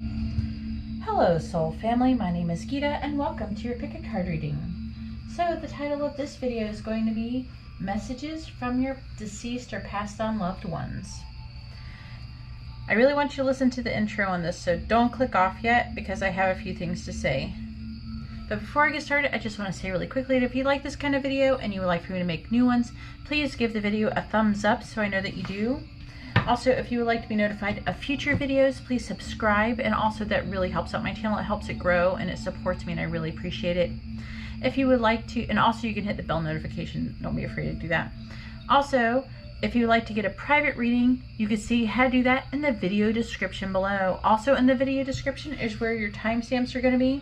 Hello soul family, my name is Gita and welcome to your pick a card reading. So the title of this video is going to be Messages from Your Deceased or Passed On Loved Ones. I really want you to listen to the intro on this, so don't click off yet because I have a few things to say. But before I get started, I just want to say really quickly that if you like this kind of video and you would like for me to make new ones, please give the video a thumbs up so I know that you do. Also, if you would like to be notified of future videos, please subscribe, and also that really helps out my channel. It helps it grow and it supports me and I really appreciate it. If you would like to, and also you can hit the bell notification, don't be afraid to do that. Also, if you would like to get a private reading, you can see how to do that in the video description below. Also in the video description is where your timestamps are going to be.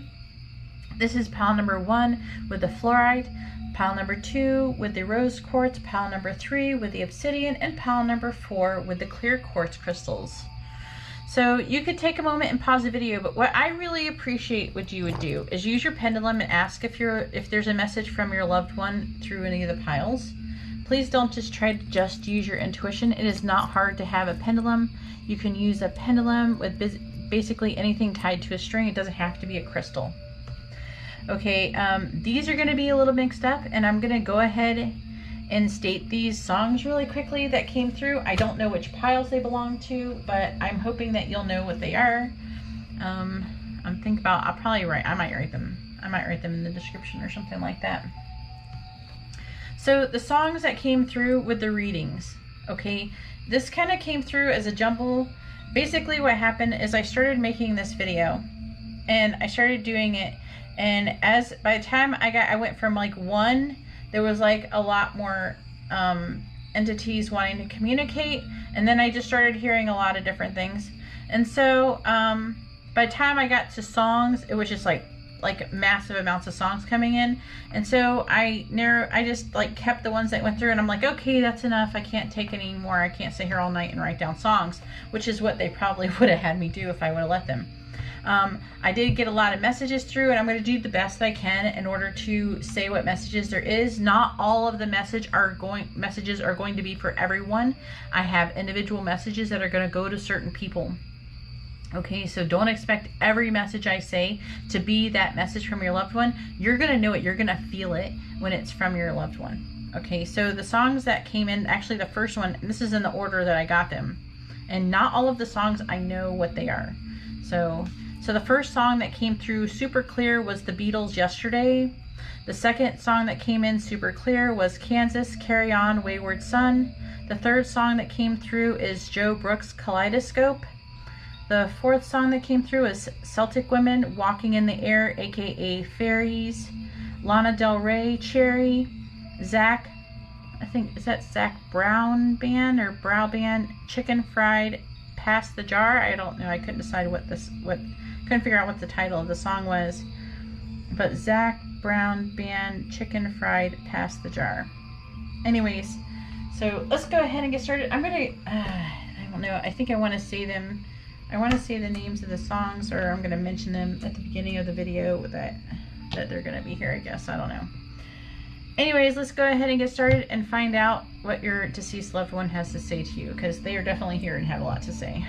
This is pile number 1 with the fluorite, pile number 2 with the rose quartz, pile number 3 with the obsidian, and pile number 4 with the clear quartz crystals. So you could take a moment and pause the video, but what I really appreciate what you would do is use your pendulum and ask if there's a message from your loved one through any of the piles. Please don't just try to just use your intuition. It is not hard to have a pendulum. You can use a pendulum with basically anything tied to a string. It doesn't have to be a crystal. Okay, these are going to be a little mixed up, and I'm going to go ahead and state these songs really quickly that came through. I don't know which piles they belong to, but I'm hoping that you'll know what they are. I'm thinking about, I might write them in the description or something like that. So the songs that came through with the readings, okay, this kind of came through as a jumble. Basically what happened is I started making this video, and I started doing it. And by the time I went from like 1, there was like a lot more entities wanting to communicate, and then I just started hearing a lot of different things. And so by the time I got to songs, it was just like massive amounts of songs coming in. And so I just like kept the ones that went through, and I'm like, okay, that's enough. I can't take any more. I can't sit here all night and write down songs, which is what they probably would have had me do if I would have let them. I did get a lot of messages through, and I'm going to do the best I can in order to say what messages there is. Not all of the messages are going to be for everyone. I have individual messages that are going to go to certain people. Okay, so don't expect every message I say to be that message from your loved one. You're going to know it. You're going to feel it when it's from your loved one. Okay, so the songs that came in, actually the first one, this is in the order that I got them. And not all of the songs I know what they are. So the first song that came through super clear was the Beatles' Yesterday. The second song that came in super clear was Kansas, Carry On, Wayward Son. The third song that came through is Joe Brooks' Kaleidoscope. The fourth song that came through is Celtic Women, Walking in the Air, aka Fairies. Lana Del Rey, Cherry. Zach, I think, is that Zach Brown Band or Brow Band, Chicken Fried, Pass the Jar. I don't know. I couldn't decide couldn't figure out what the title of the song was. But Zach Brown Band, Chicken Fried, Pass the Jar. Anyways, so let's go ahead and get started. I'm gonna, I don't know. I think I want to say them. I want to say the names of the songs, or I'm gonna mention them at the beginning of the video that they're gonna be here. I guess I don't know. Anyways, let's go ahead and get started and find out what your deceased loved one has to say to you, because they are definitely here and have a lot to say.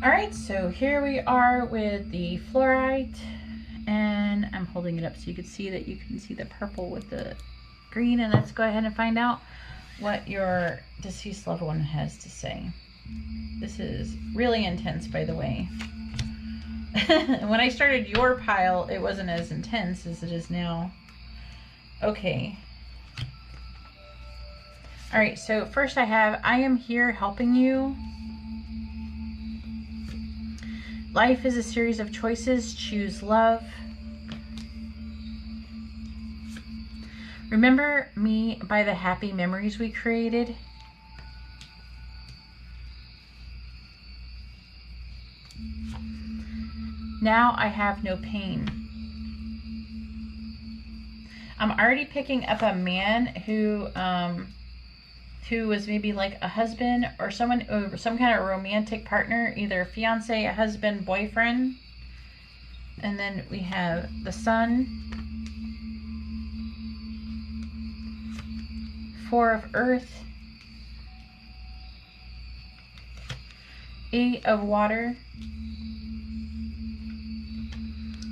Alright, so here we are with the fluorite, and I'm holding it up so you can see the purple with the green, and let's go ahead and find out what your deceased loved one has to say. This is really intense, by the way. When I started your pile, it wasn't as intense as it is now. Okay. All right, so first I am here helping you. Life is a series of choices. Choose love. Remember me by the happy memories we created. Now I have no pain. I'm already picking up a man who was maybe like a husband or someone, or some kind of romantic partner, either a fiance, a husband, boyfriend. And then we have the Sun, 4 of Earth, 8 of Water,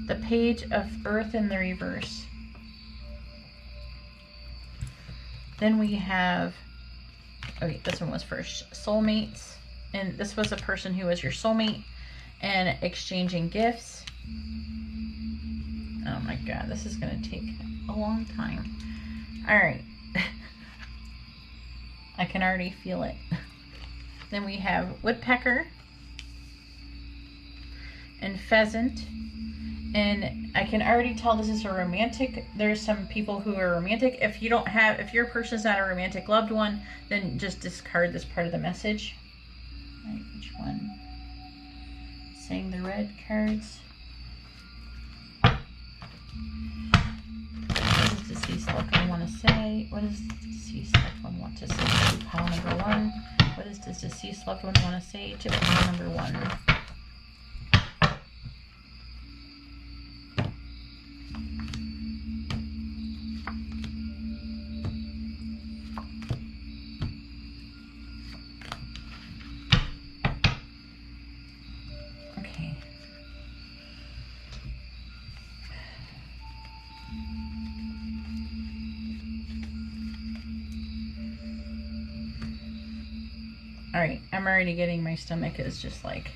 the Page of Earth in the reverse. Then we have, okay, this one was first, soulmates. And this was a person who was your soulmate and exchanging gifts. Oh my God, this is going to take a long time. All right. I can already feel it. Then we have woodpecker and pheasant. And I can already tell this is a romantic. There's some people who are romantic. If your person's not a romantic loved one, then just discard this part of the message. All right, which one? Saying the red cards. What does deceased loved one want to say? What does deceased loved one want to say to pile number 1? What does this deceased loved one want to say to pile number 1? All right, I'm already getting, my stomach is just like,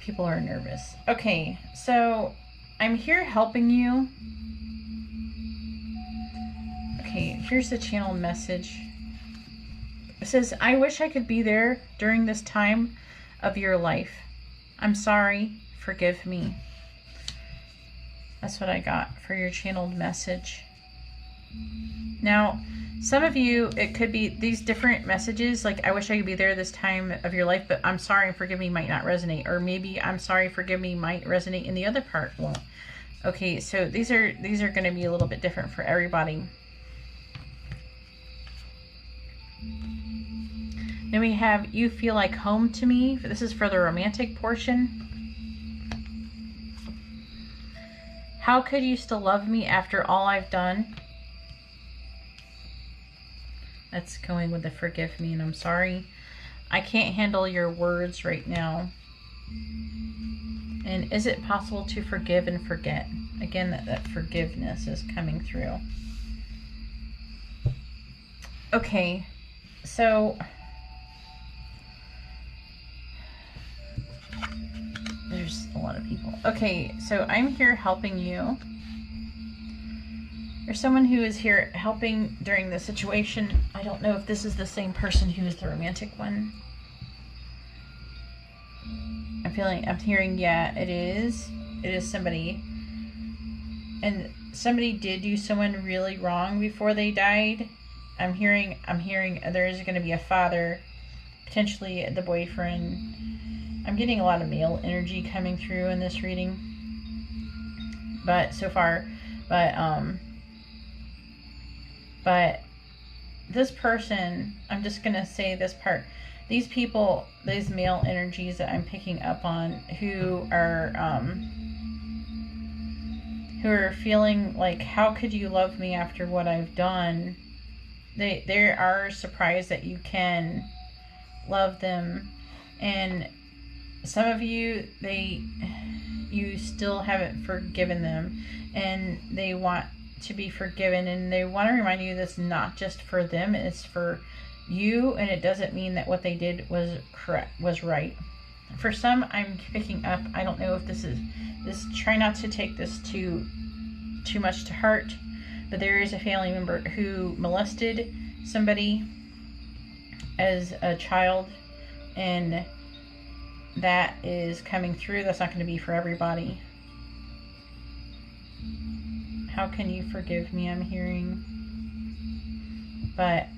people are nervous. Okay, so I'm here helping you. Okay, here's the channel message. It says, I wish I could be there during this time of your life. I'm sorry, forgive me. That's what I got for your channeled message. Now, some of you, it could be these different messages, like I wish I could be there this time of your life, but I'm sorry and forgive me might not resonate. Or maybe I'm sorry, forgive me might resonate and the other part won't. Okay, so these are going to be a little bit different for everybody. Then we have, you feel like home to me. This is for the romantic portion. How could you still love me after all I've done? That's going with the forgive me and I'm sorry. I can't handle your words right now. And is it possible to forgive and forget? Again, that forgiveness is coming through. Okay, so there's a lot of people. Okay, so I'm here helping you. There's someone who is here helping during the situation. I don't know if this is the same person who is the romantic one. I'm hearing, yeah, it is. It is somebody. And somebody did do someone really wrong before they died. I'm hearing there is going to be a father, potentially the boyfriend. I'm getting a lot of male energy coming through in this reading. But so far, but this person, I'm just going to say this part. These people, these male energies that I'm picking up on who are feeling like, how could you love me after what I've done? They are surprised that you can love them. And some of you, you still haven't forgiven them and they want to be forgiven, and they want to remind you that's not just for them, it's for you, and it doesn't mean that what they did was correct, was right. For some, I'm picking up, I don't know if this, try not to take this too much to heart, but there is a family member who molested somebody as a child, and that is coming through. That's not going to be for everybody. How can you forgive me? I'm hearing. But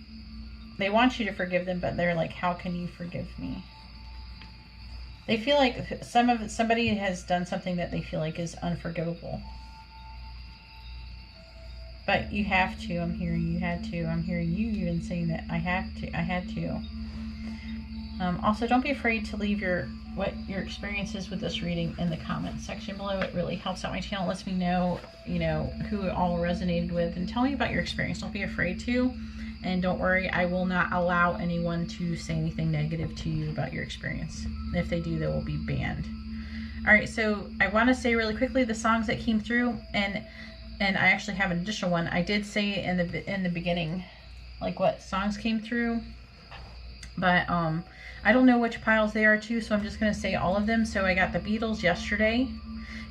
they want you to forgive them, but they're like, how can you forgive me? They feel like somebody has done something that they feel like is unforgivable. But you have to. I'm hearing you had to. I'm hearing you even saying that I had to. Also, don't be afraid to leave what your experience is with this reading in the comments section below. It really helps out my channel. It lets me know, who it all resonated with, and tell me about your experience. Don't be afraid to, and don't worry, I will not allow anyone to say anything negative to you about your experience. If they do, they will be banned. All right, so I want to say really quickly the songs that came through, and I actually have an additional one. I did say in the beginning, like what songs came through, but I don't know which piles they are too, so I'm just gonna say all of them. So I got the Beatles, Yesterday,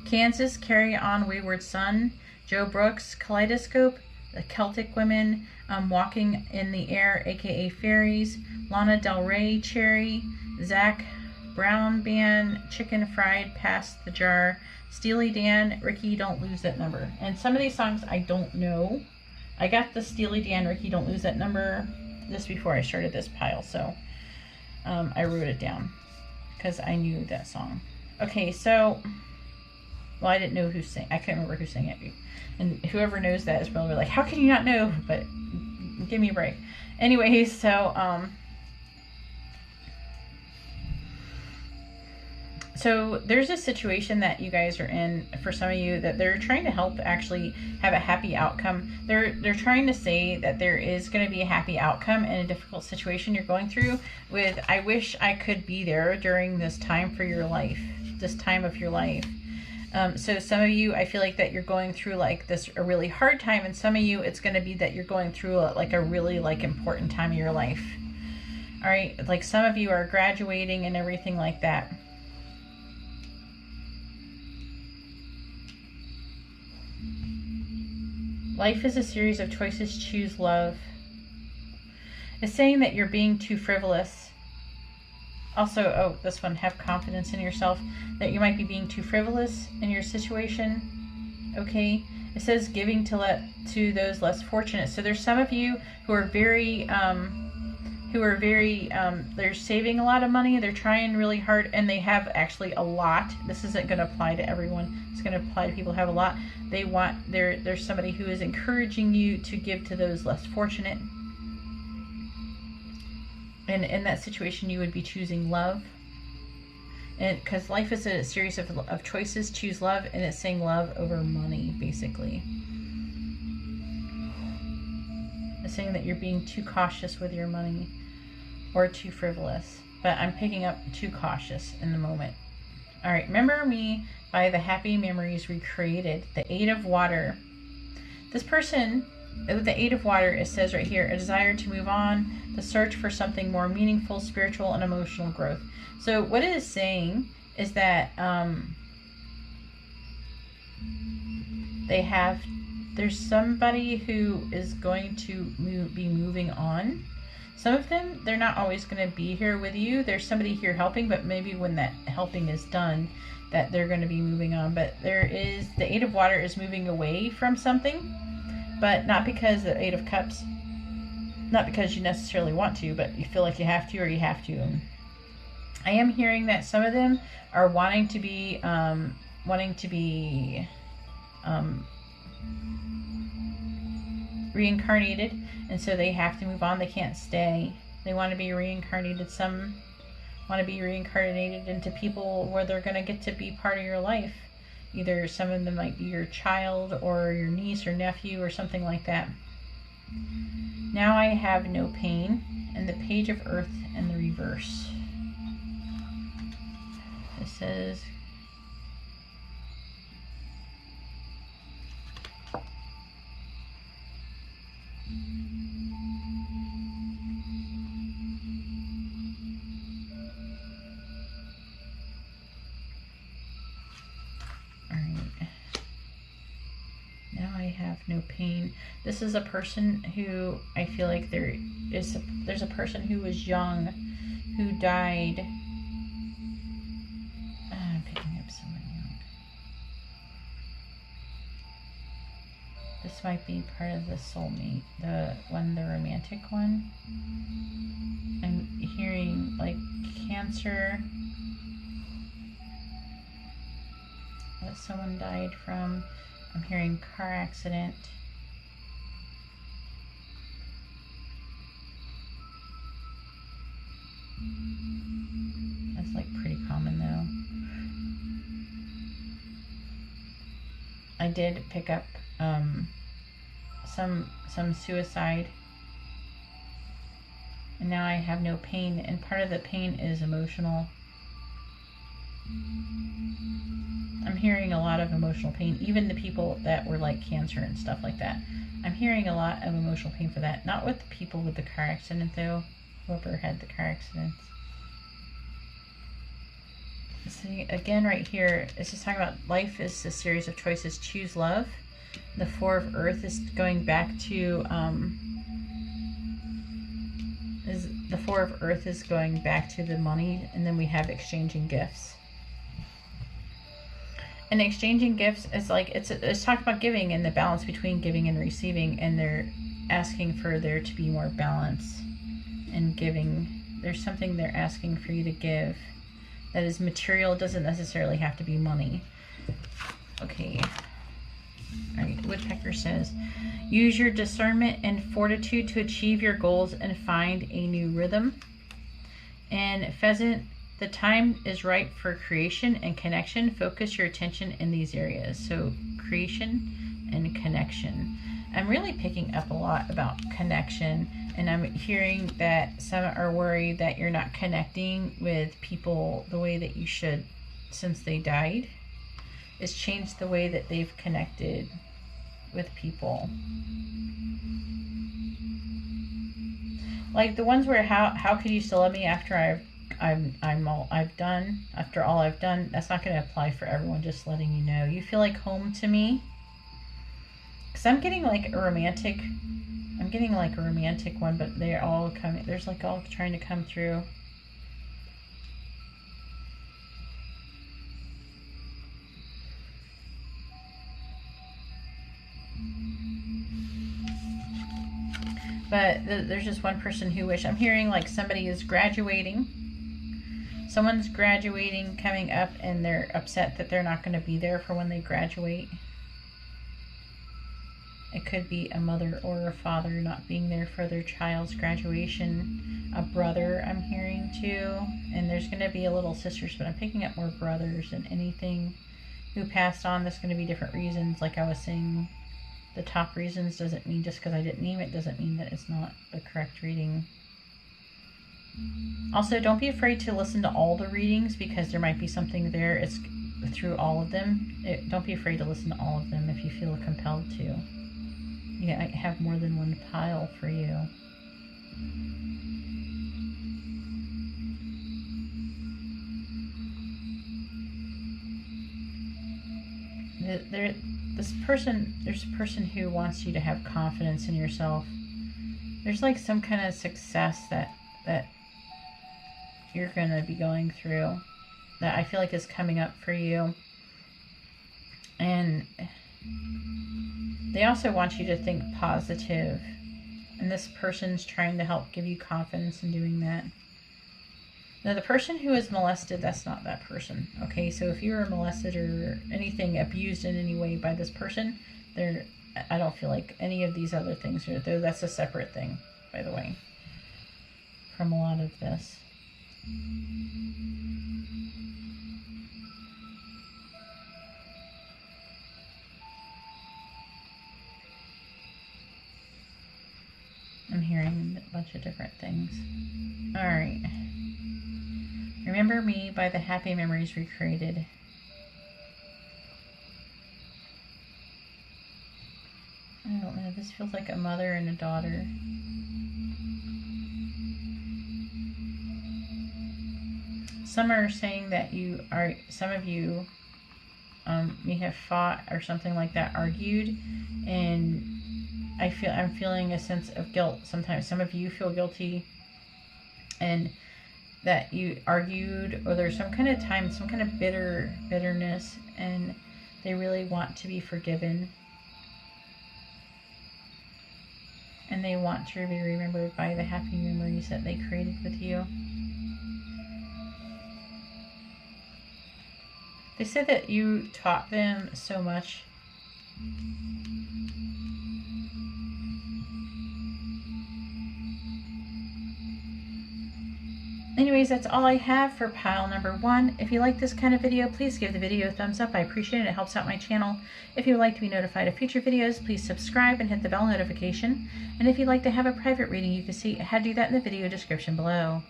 Kansas, Carry On Wayward Son, Joe Brooks, Kaleidoscope, the Celtic Women, Walking in the Air, aka Fairies, Lana Del Rey, Cherry, Zach Brown Band, Chicken Fried, Pass the Jar, Steely Dan, Ricky Don't Lose That Number. And some of these songs I don't know. I got the Steely Dan, Ricky Don't Lose That Number just before I started this pile, so I wrote it down because I knew that song. Okay, so, well, I didn't know who sang. I couldn't remember who sang it. And whoever knows that is probably like, how can you not know? But give me a break. Anyways, so there's a situation that you guys are in, for some of you, that they're trying to help actually have a happy outcome. They're trying to say that there is going to be a happy outcome in a difficult situation you're going through with, I wish I could be there during this time for your life, this time of your life. So some of you, I feel like that you're going through like a really hard time, and some of you, it's going to be that you're going through a really important time of your life. All right, like some of you are graduating and everything like that. Life is a series of choices. Choose love. It's saying that you're being too frivolous. Also, oh, this one, have confidence in yourself, that you might be being too frivolous in your situation. Okay. It says giving to those less fortunate. So there's some of you who are very, they're saving a lot of money. They're trying really hard, and they have actually a lot. This isn't going to apply to everyone. It's going to apply to people who have a lot. There's somebody who is encouraging you to give to those less fortunate. And in that situation, you would be choosing love. And because life is a series of choices, choose love, and it's saying love over money, basically. It's saying that you're being too cautious with your money or too frivolous. But I'm picking up too cautious in the moment. All right, remember me by the happy memories recreated. The Eight of Water. This person, the Eight of Water, it says right here, a desire to move on, the search for something more meaningful, spiritual, and emotional growth. So what it is saying is that there's somebody who is going to be moving on. Some of them, they're not always going to be here with you. There's somebody here helping, but maybe when that helping is done, that they're going to be moving on. But the Eight of Water is moving away from something, but not because the Eight of Cups, not because you necessarily want to, but you feel like you have to, or you have to. I am hearing that some of them are wanting to be reincarnated, and so they have to move on. They can't stay. They want to be reincarnated. Some want to be reincarnated into people where they're going to get to be part of your life. Either some of them might be your child or your niece or nephew or something like that. Now I have no pain, and the Page of Earth in the reverse. It says, have no pain. This is a person who, I feel like there's a person who was young who died. I'm picking up someone young. This might be part of the soulmate, the romantic one. I'm hearing like cancer that someone died from. I'm hearing car accident. That's like pretty common though. I did pick up some suicide. And now I have no pain, and part of the pain is emotional. I'm hearing a lot of emotional pain. Even the people that were like cancer and stuff like that. I'm hearing a lot of emotional pain for that. Not with the people with the car accident though. Whoever had the car accidents. See, again right here, it's just talking about life is a series of choices. Choose love. The Four of Earth is going back to, the Four of Earth is going back to the money, and then we have exchanging gifts. And exchanging gifts is like, it's talking about giving and the balance between giving and receiving, and they're asking for there to be more balance in giving. There's something they're asking for you to give that is material. It doesn't necessarily have to be money. Okay. All right, Woodpecker says, use your discernment and fortitude to achieve your goals and find a new rhythm. And Pheasant, the time is right for creation and connection. Focus your attention in these areas. So creation and connection. I'm really picking up a lot about connection, and I'm hearing that some are worried that you're not connecting with people the way that you should since they died. It's changed the way that they've connected with people. Like the ones where how could you still love me after after all I've done? That's not going to apply for everyone, just letting you know. You feel like home to me? Because I'm getting like a romantic one, but they're all coming, there's like all trying to come through. But there's just one person who I'm hearing like somebody is graduating. Someone's graduating, coming up, and they're upset that they're not going to be there for when they graduate. It could be a mother or a father not being there for their child's graduation. A brother I'm hearing too. And there's going to be a little sisters, but I'm picking up more brothers than anything who passed on. There's going to be different reasons. Like I was saying, the top reasons doesn't mean just because I didn't name it doesn't mean that it's not the correct reading. Also, don't be afraid to listen to all the readings because there might be something there. It's through all of them. Don't be afraid to listen to all of them if you feel compelled to. You might have more than one pile for you. There's a person who wants you to have confidence in yourself. There's like some kind of success that you're going to be going through that I feel like is coming up for you. And they also want you to think positive. And this person's trying to help give you confidence in doing that. Now, the person who is molested, that's not that person. Okay, so if you were molested or anything, abused in any way by this person, I don't feel like any of these other things are there. That's a separate thing, by the way, from a lot of this. I'm hearing a bunch of different things. All right. Remember me by the happy memories recreated. I don't know. This feels like a mother and a daughter. Some are saying that some of you may have fought or something like that, argued, and I'm feeling a sense of guilt. Sometimes some of you feel guilty and that you argued, or there's some kind of time, some kind of bitterness, and they really want to be forgiven. And they want to be remembered by the happy memories that they created with you. They said that you taught them so much. Anyways, that's all I have for pile number 1. If you like this kind of video, please give the video a thumbs up. I appreciate it. It helps out my channel. If you would like to be notified of future videos, please subscribe and hit the bell notification. And if you'd like to have a private reading, you can see how to do that in the video description below.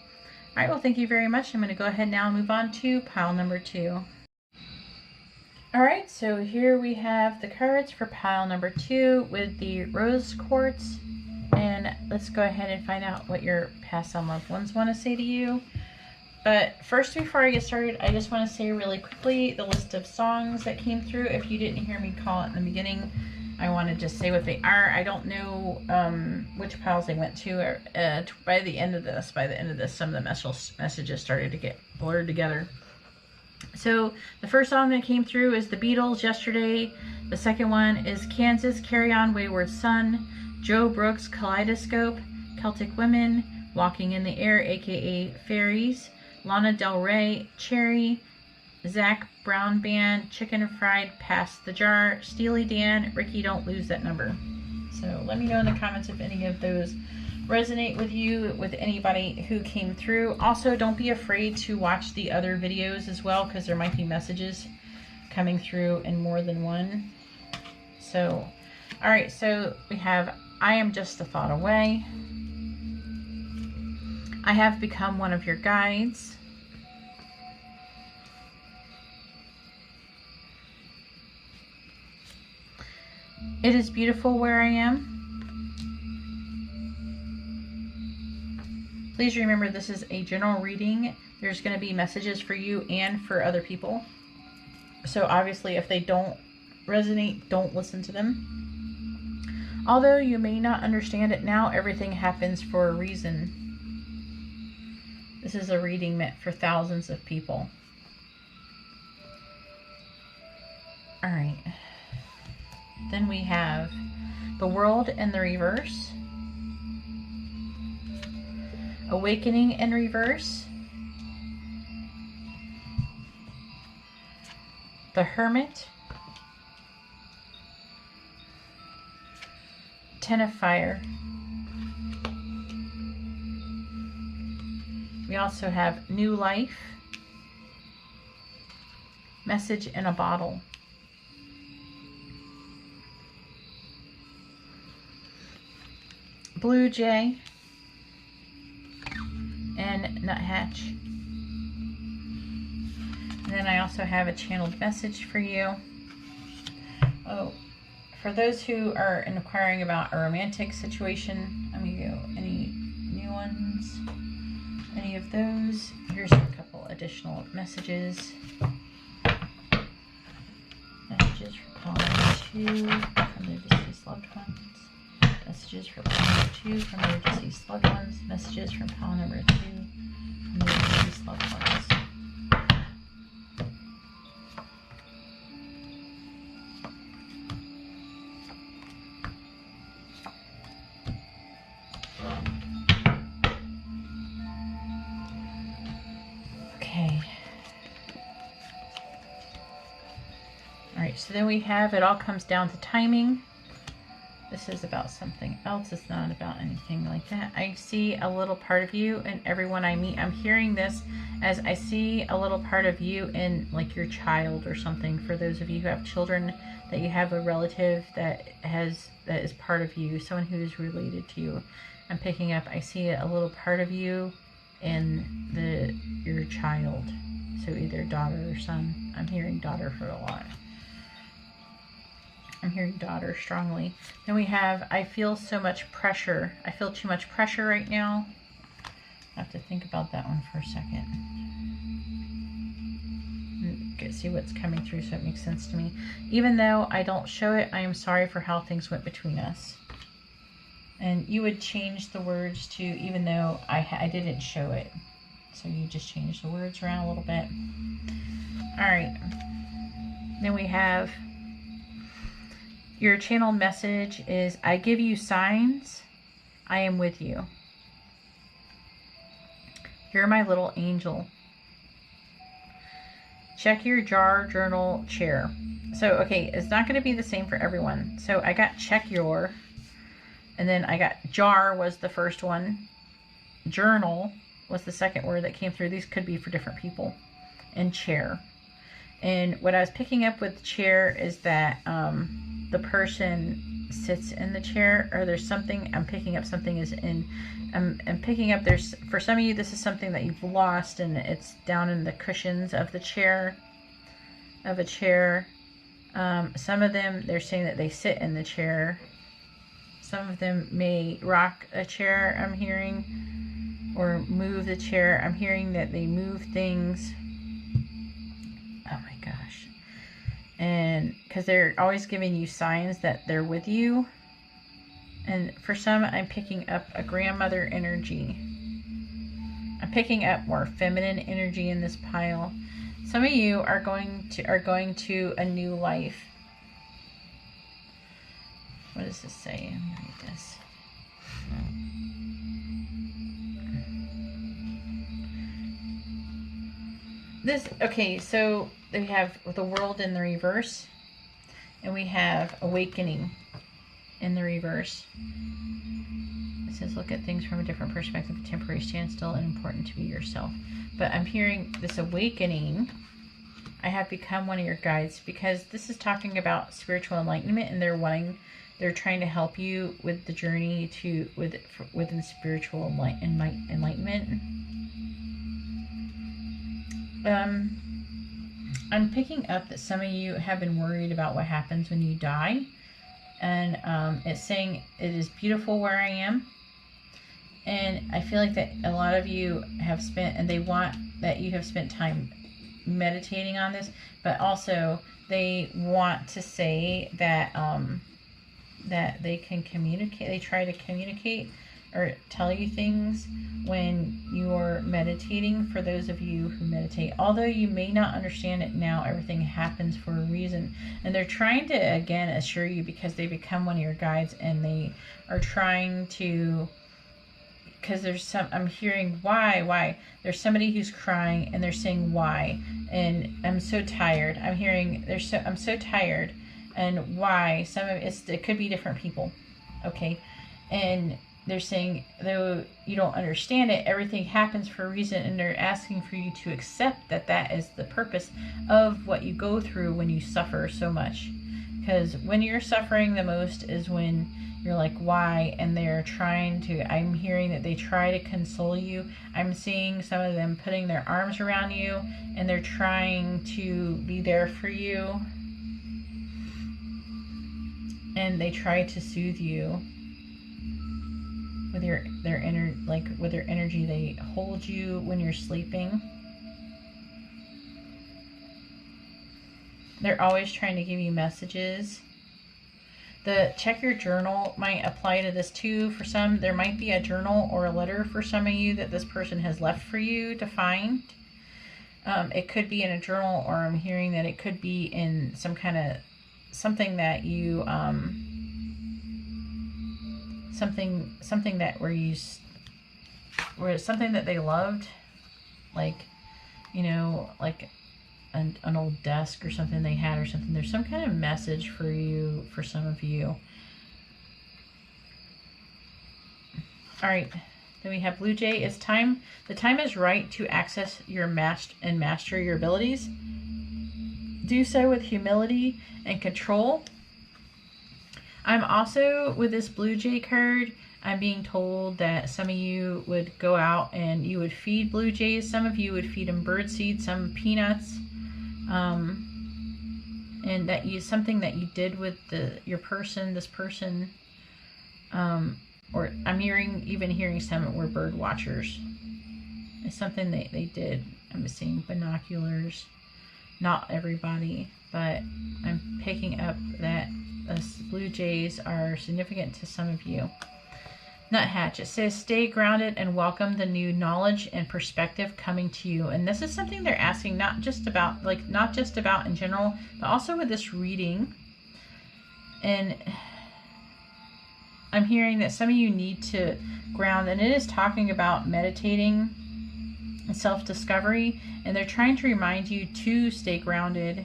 right, well, thank you very much. I'm going to go ahead now and move on to pile number 2. All right, so here we have the cards for pile number 2 with the rose quartz. And let's go ahead and find out what your passed on loved ones want to say to you. But first, before I get started, I just want to say really quickly the list of songs that came through. If you didn't hear me call it in the beginning, I want to just say what they are. I don't know which piles they went to. By the end of this, some of the messages started to get blurred together. So the first song that came through is the Beatles, Yesterday. The second one is Kansas, Carry On Wayward Son. Joe Brooks, Kaleidoscope. Celtic Women, Walking in the Air, aka Fairies. Lana Del Rey, Cherry. Zach Brown Band, Chicken Fried, Pass the Jar. Steely Dan, Ricky Don't Lose That Number. So let me know in the comments if any of those resonate with you, with anybody who came through. Also, don't be afraid to watch the other videos as well, because there might be messages coming through in more than one. So, all right, so we have I Am Just a Thought Away. I Have Become One of Your Guides. It Is Beautiful Where I Am. Please remember, this is a general reading. There's going to be messages for you and for other people. So obviously, if they don't resonate, don't listen to them. Although you may not understand it now, everything happens for a reason. This is a reading meant for thousands of people. All right. Then we have The World in the Reverse. Awakening in Reverse. The Hermit. Ten of Fire. We also have New Life. Message in a Bottle. Blue Jay. And Nuthatch. And then I also have a channeled message for you. Oh, for those who are inquiring about a romantic situation, let me go. Any new ones? Any of those? Here's a couple additional messages. Messages for pile 2 from their deceased loved ones. Messages for pile number 2 from their deceased loved ones. Messages from pile number 2 from their deceased loved ones. Okay. Alright, so then we have, it all comes down to timing. This is about something else. It's not about anything like that. I see a little part of you in everyone I meet. I'm hearing this as I see a little part of you in like your child or something. For those of you who have children, that you have a relative that is part of you, someone who is related to you. I'm picking up, I see a little part of you in your child. So either daughter or son. I'm hearing daughter for a lot. I'm hearing daughter strongly. Then we have, I feel so much pressure. I feel too much pressure right now. I have to think about that one for a second. See what's coming through so it makes sense to me. Even though I don't show it, I am sorry for how things went between us. And you would change the words to, even though I didn't show it. So you just change the words around a little bit. All right. Then we have, your channel message is, I give you signs. I am with you. You're my little angel. Check your jar, journal, chair. So, okay, it's not going to be the same for everyone. So I got check your, and then I got jar was the first one. Journal was the second word that came through. These could be for different people. And chair. And what I was picking up with chair is that the person sits in the chair, or there's something, I'm picking up something is in, I'm picking up, there's, for some of you, this is something that you've lost, and it's down in the cushions of the chair, of a chair. Some of them, they're saying that they sit in the chair. Some of them may rock a chair, I'm hearing, or move the chair. I'm hearing that they move things. Oh my gosh. And because they're always giving you signs that they're with you. And for some, I'm picking up a grandmother energy. I'm picking up more feminine energy in this pile. Some of you are going to a new life. What does this say? I'm gonna read this. Okay, so we have the world in the reverse, and we have awakening in the reverse. It says, look at things from a different perspective, a temporary standstill, and important to be yourself. But I'm hearing this awakening. I have become one of your guides, because this is talking about spiritual enlightenment, and they're trying to help you with the journey to within spiritual enlightenment. I'm picking up that some of you have been worried about what happens when you die, and it's saying it is beautiful where I am. And I feel like that a lot of you have spent, and they want that you have spent time meditating on this, but also they want to say that that they can communicate. They try to communicate or tell you things when you're meditating. For those of you who meditate, although you may not understand it now, everything happens for a reason, and they're trying to again assure you, because they become one of your guides, and they are trying to, because there's some, I'm hearing why there's somebody who's crying, and they're saying why, and I'm so tired. I'm hearing I'm so tired, and why. Some of it could be different people, okay, and they're saying, though you don't understand it, everything happens for a reason, and they're asking for you to accept that that is the purpose of what you go through when you suffer so much. Because when you're suffering the most is when you're like, why? And they're trying to, I'm hearing that they try to console you. I'm seeing some of them putting their arms around you, and they're trying to be there for you. And they try to soothe you with their energy. They hold you when you're sleeping. They're always trying to give you messages. The check your journal might apply to this too. For some, there might be a journal or a letter for some of you that this person has left for you to find. It could be in a journal, or I'm hearing that it could be in some kind of something that you something that where it's something that they loved, like, you know, like an old desk or something they had or something. There's some kind of message for you, for some of you. All right, then we have Blue Jay. It's time. The time is right to access your master your abilities. Do so with humility and control. I'm also, with this Blue Jay card, I'm being told that some of you would go out and you would feed Blue Jays. Some of you would feed them bird seed, some peanuts. And that something that you did with this person, or I'm even hearing some were bird watchers. It's something they did. I'm seeing binoculars. Not everybody, but I'm picking up that Blue Jays are significant to some of you. Nuthatch, it says, stay grounded and welcome the new knowledge and perspective coming to you. And this is something they're asking, not just about in general, but also with this reading. And I'm hearing that some of you need to ground, and it is talking about meditating and self-discovery, and they're trying to remind you to stay grounded.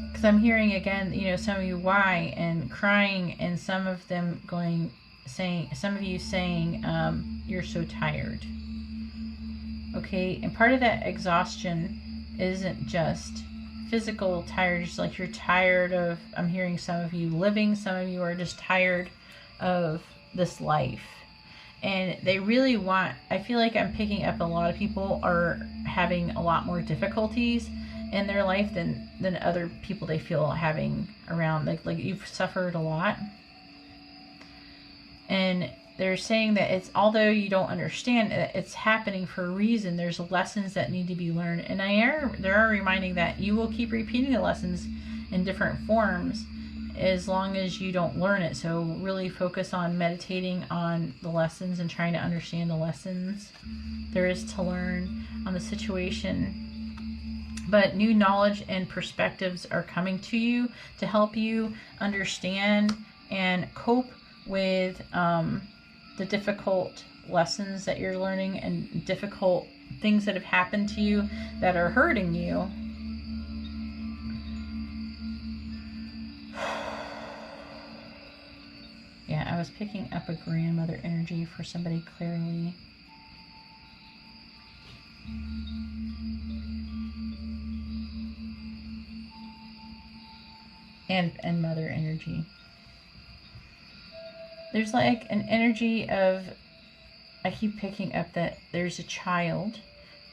Because I'm hearing again, you know, some of you why and crying, and some of them some of you saying, you're so tired. Okay, and part of that exhaustion isn't just physical tired, just like you're tired of, I'm hearing some of you living, some of you are just tired of this life. And they really want, I feel like I'm picking up a lot of people are having a lot more difficulties in their life than other people they feel having around. Like you've suffered a lot. And they're saying that it's, although you don't understand it, it's happening for a reason. There's lessons that need to be learned. And they're reminding that you will keep repeating the lessons in different forms as long as you don't learn it. So really focus on meditating on the lessons and trying to understand the lessons there is to learn on the situation. But new knowledge and perspectives are coming to you to help you understand and cope with the difficult lessons that you're learning and difficult things that have happened to you that are hurting you. Yeah, I was picking up a grandmother energy for somebody clearly. And mother energy. There's like an energy of, I keep picking up that there's a child,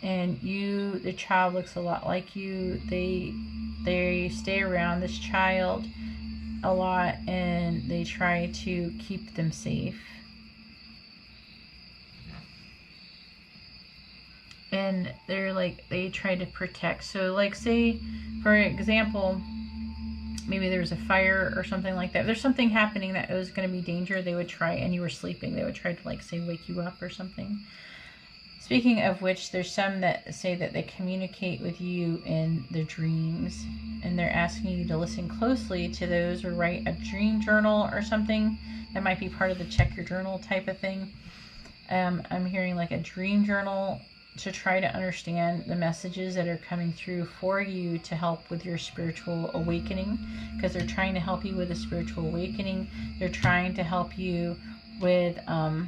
and the child looks a lot like you. They stay around this child a lot, and they try to keep them safe. And they're like, they try to protect. So like, say for example, maybe there was a fire or something like that. If there's something happening that was going to be danger, they would try, and you were sleeping, they would try to like say wake you up or something. Speaking of which, there's some that say that they communicate with you in their dreams, and they're asking you to listen closely to those, or write a dream journal or something. That might be part of the check your journal type of thing. I'm hearing like a dream journal to try to understand the messages that are coming through for you to help with your spiritual awakening, because they're trying to help you with a spiritual awakening. They're trying to help you with I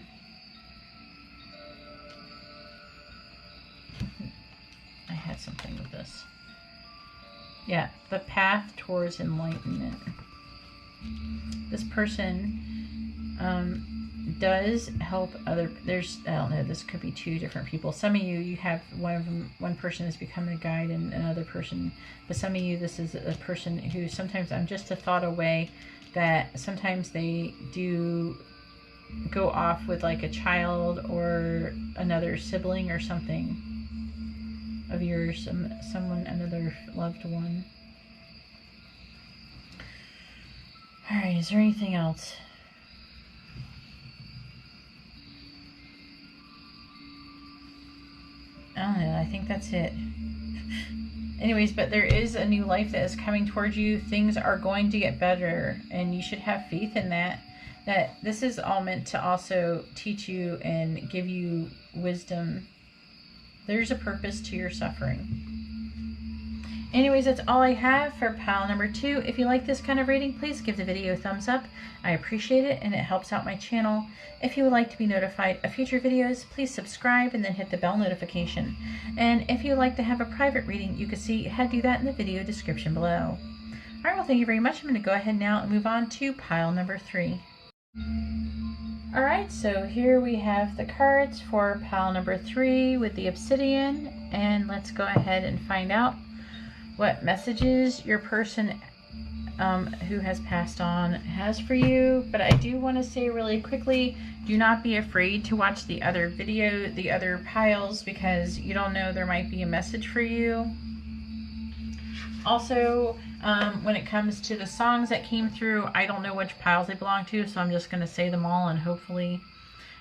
had something with this. Yeah, the path towards enlightenment. This person does help other, there's, I don't know, this could be two different people. Some of you have one person is becoming a guide and another person, but some of you, this is a person who sometimes, I'm just a thought away, that sometimes they do go off with like a child or another sibling or something of yours, someone, another loved one. All right, is there anything else? I don't know, I think that's it. Anyways, but there is a new life that is coming towards you. Things are going to get better, and you should have faith in that. That this is all meant to also teach you and give you wisdom. There's a purpose to your suffering. Anyways, that's all I have for pile number 2. If you like this kind of reading, please give the video a thumbs up. I appreciate it, and it helps out my channel. If you would like to be notified of future videos, please subscribe and then hit the bell notification. And if you would like to have a private reading, you can see how to do that in the video description below. Alright, well, thank you very much. I'm going to go ahead now and move on to pile number 3. Alright, so here we have the cards for pile number 3 with the obsidian, and let's go ahead and find out what messages your person who has passed on has for you. But I do want to say really quickly, do not be afraid to watch the other video, the other piles, because you don't know, there might be a message for you. Also, when it comes to the songs that came through, I don't know which piles they belong to, so I'm just going to say them all, and hopefully.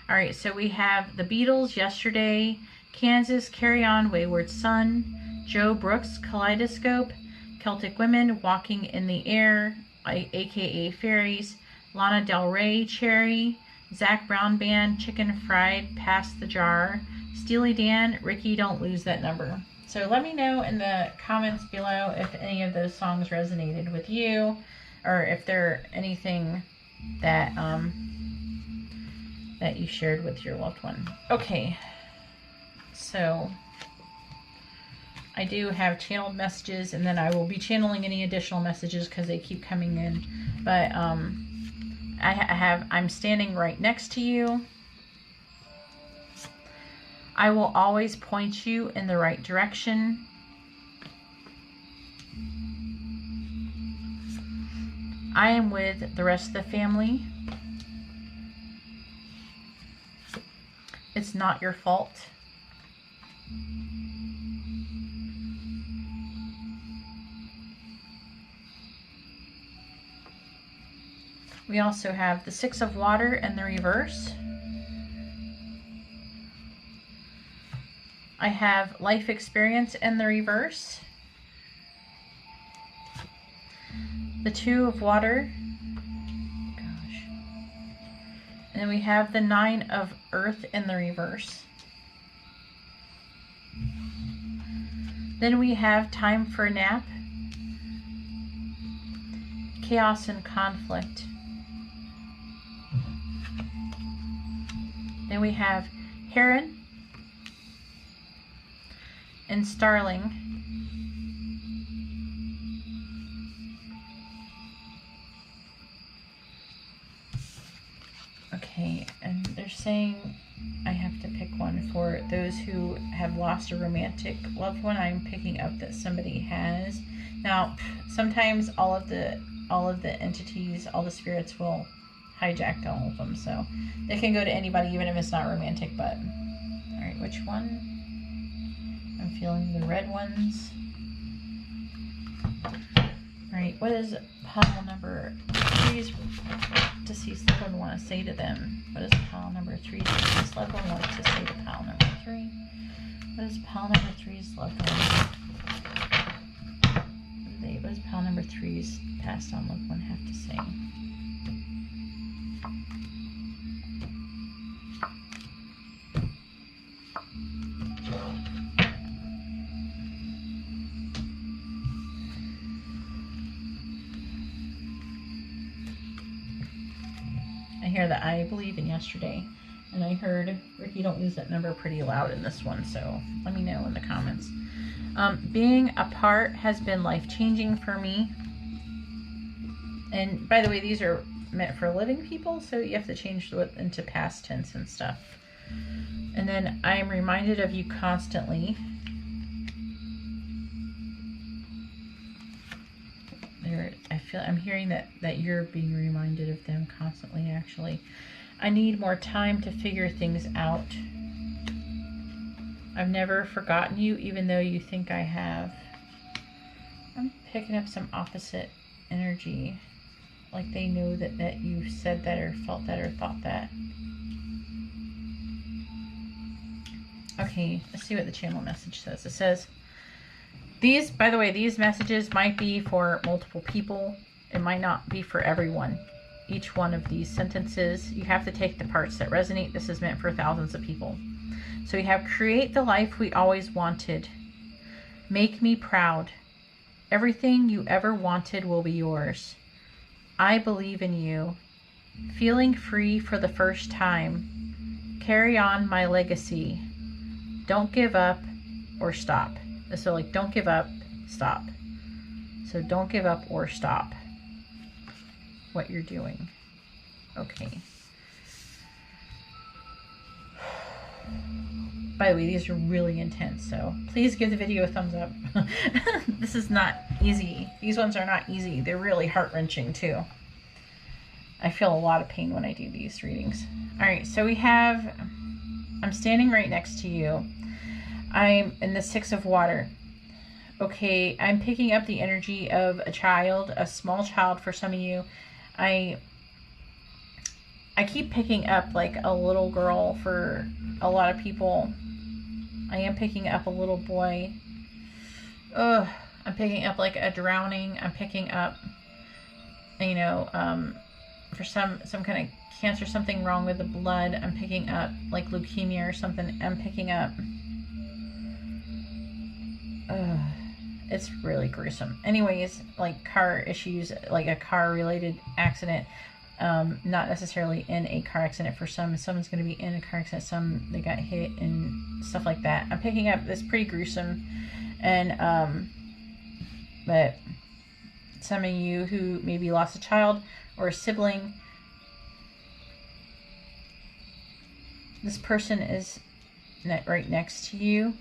Alright, so we have the Beatles, Yesterday, Kansas, Carry On, Wayward Son, Joe Brooks, Kaleidoscope, Celtic Women, Walking in the Air, aka Fairies, Lana Del Rey, Cherry, Zac Brown Band, Chicken Fried, Pass the Jar, Steely Dan, Ricky, Don't Lose That Number. So let me know in the comments below if any of those songs resonated with you, or if there anything that that you shared with your loved one. Okay, so I do have channeled messages, and then I will be channeling any additional messages because they keep coming in. But I'm standing right next to you. I will always point you in the right direction. I am with the rest of the family. It's not your fault. We also have the Six of Water in the reverse. I have Life Experience in the reverse. The Two of Water. Gosh. And then we have the Nine of Earth in the reverse. Then we have Time for a Nap. Chaos and Conflict. Then we have Heron and Starling. Okay, and they're saying I have to pick one for those who have lost a romantic loved one. I'm picking up that somebody has. Now, sometimes all of the entities, all the spirits will hijack all of them, so they can go to anybody even if it's not romantic. But all right, which one? I'm feeling the red ones. All right, what is pile number 3's deceased loved one want to say to them? What does pile number 3's deceased loved one want to say to pile number 3? What does pile number 3's loved one? What does pile number 3's passed on loved one have to say? I hear that I believe in yesterday, and I heard Ricky, don't use that number pretty loud in this one, so let me know in the comments. Being apart has been life-changing for me. And by the way, these are meant for living people, so you have to change it into past tense and stuff. And then I am reminded of you constantly. I'm hearing that you're being reminded of them constantly, actually. I need more time to figure things out. I've never forgotten you, even though you think I have. I'm picking up some opposite energy. Like they know that you said that or felt that or thought that. Okay, let's see what the channel message says. It says, by the way, these messages might be for multiple people. It might not be for everyone. Each one of these sentences, you have to take the parts that resonate. This is meant for thousands of people. So we have, create the life we always wanted. Make me proud. Everything you ever wanted will be yours. I believe in you. Feeling free for the first time. Carry on my legacy. Don't give up or stop. So like, don't give up, stop. So don't give up or stop what you're doing. Okay. By the way, these are really intense, so please give the video a thumbs up. This is not easy. These ones are not easy. They're really heart-wrenching too. I feel a lot of pain when I do these readings. All right, so we have, I'm standing right next to you. I'm in the Six of Water. Okay, I'm picking up the energy of a child, a small child for some of you. I keep picking up like a little girl for a lot of people. I am picking up a little boy. Ugh, I'm picking up like a drowning. I'm picking up, you know, for some kind of cancer, something wrong with the blood. I'm picking up like leukemia or something. I'm picking up. It's really gruesome. Anyways, like car issues, like a car related accident. Not necessarily in a car accident for some. Someone's going to be in a car accident. Some, they got hit and stuff like that. I'm picking up this pretty gruesome. And but some of you who maybe lost a child or a sibling, this person is right next to you.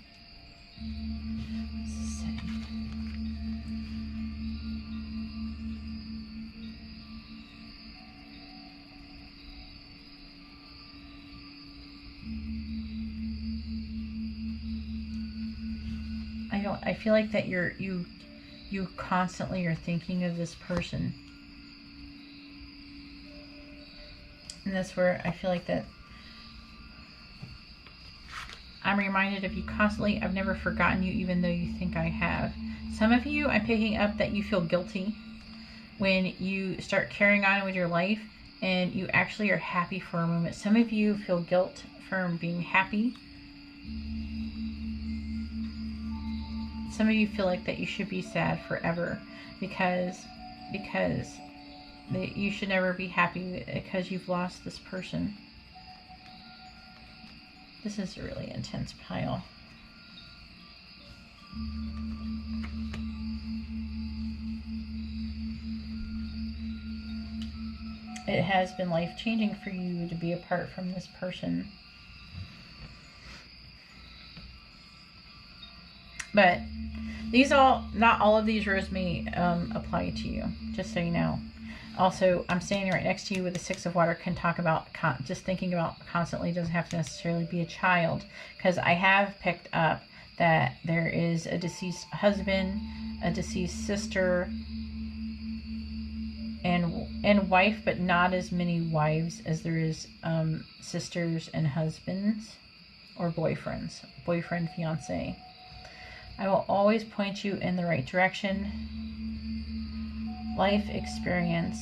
I feel like that you constantly are thinking of this person. And that's where I feel like that I'm reminded of you constantly. I've never forgotten you, even though you think I have. Some of you, I'm picking up that you feel guilty when you start carrying on with your life and you actually are happy for a moment. Some of you feel guilt from being happy. Some of you feel like that you should be sad forever because you should never be happy because you've lost this person. This is a really intense pile. It has been life-changing for you to be apart from this person. But not all of these rows may apply to you, just so you know. Also, I'm standing right next to you with the Six of Water. Can talk about just thinking about constantly, doesn't have to necessarily be a child, because I have picked up that there is a deceased husband, a deceased sister, and wife, but not as many wives as there is sisters and husbands or boyfriends, boyfriend, fiance. I will always point you in the right direction. Life experience.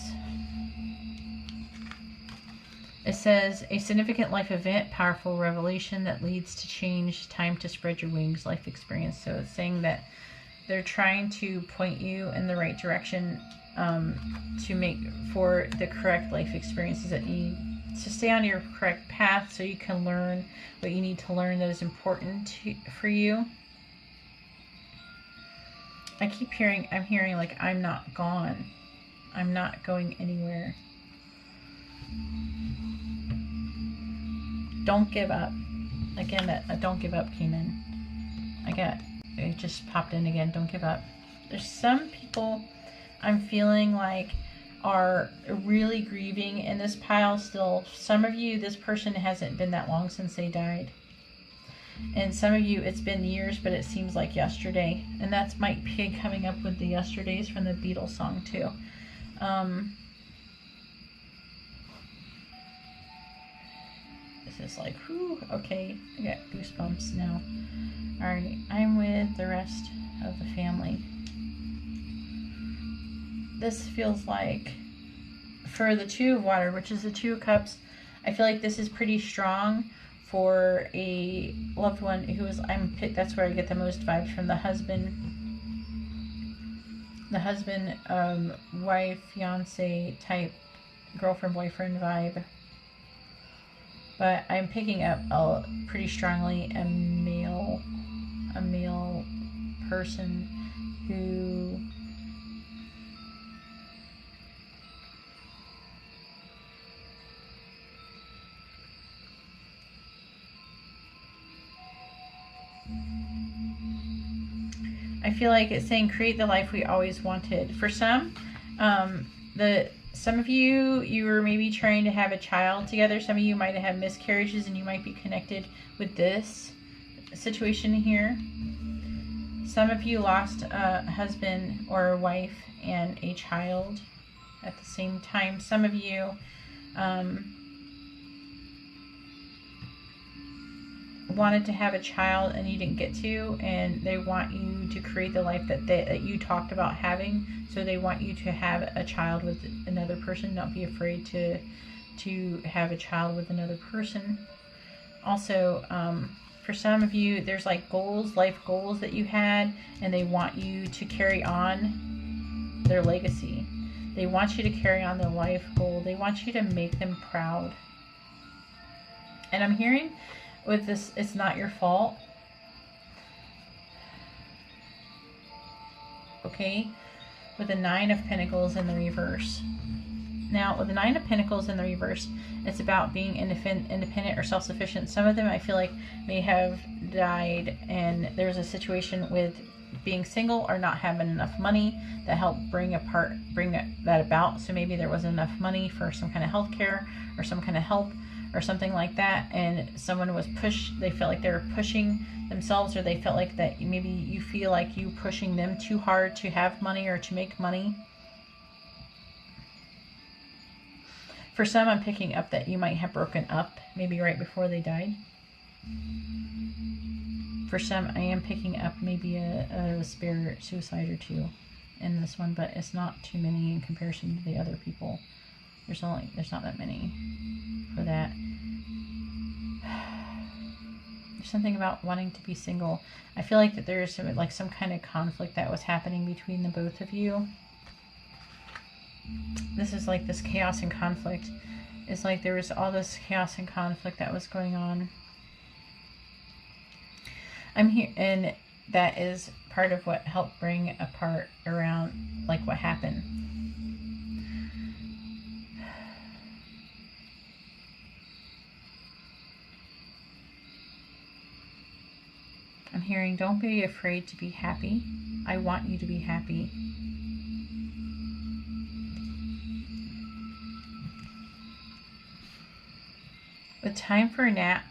It says, a significant life event, powerful revelation that leads to change, time to spread your wings, life experience. So it's saying that they're trying to point you in the right direction to make for the correct life experiences that you to stay on your correct path, so you can learn what you need to learn that is important for you. I'm hearing like, I'm not gone. I'm not going anywhere. Don't give up. Again, that don't give up came in. It just popped in again. Don't give up. There's some people I'm feeling like are really grieving in this pile still. Some of you, this person hasn't been that long since they died. And some of you, it's been years, but it seems like yesterday. And that might be coming up with the yesterdays from the Beatles song too. This is like, whew, okay, I got goosebumps now. Alright, I'm with the rest of the family. This feels like, for the Two of Water, which is the Two of Cups, I feel like this is pretty strong for a loved one who is, that's where I get the most vibes from the husband, wife, fiance type, girlfriend, boyfriend vibe. But I'm picking up pretty strongly a male person who I feel like it's saying create the life we always wanted. For some, some of you were maybe trying to have a child together. Some of you might have had miscarriages and you might be connected with this situation here. Some of you lost a husband or a wife and a child at the same time. Some of you wanted to have a child and you didn't get to, and they want you to create the life that you talked about having. So they want you to have a child with another person. Not be afraid to have a child with another person. Also, for some of you, there's like goals, life goals that you had, and they want you to carry on their legacy. They want you to carry on their life goal. They want you to make them proud. And I'm hearing with this, it's not your fault. okay? With the Nine of Pentacles in the reverse. Now, with the Nine of Pentacles in the reverse, it's about being independent or self-sufficient. Some of them I feel like may have died, and there's a situation with being single or not having enough money that helped bring that about. So maybe there wasn't enough money for some kind of health care or some kind of help or something like that, and someone was they felt like they were pushing themselves, or they felt like that maybe you feel like you pushing them too hard to have money or to make money. For some, I'm picking up that you might have broken up maybe right before they died. For some, I am picking up maybe a spirit suicide or two in this one, but it's not too many in comparison to the other people. There's not that many for that. There's something about wanting to be single. I feel like that there's some kind of conflict that was happening between the both of you. This is like this chaos and conflict. It's like there was all this chaos and conflict that was going on. I'm here, and that is part of what helped bring apart around like what happened. I'm hearing, don't be afraid to be happy. I want you to be happy. With time for a nap,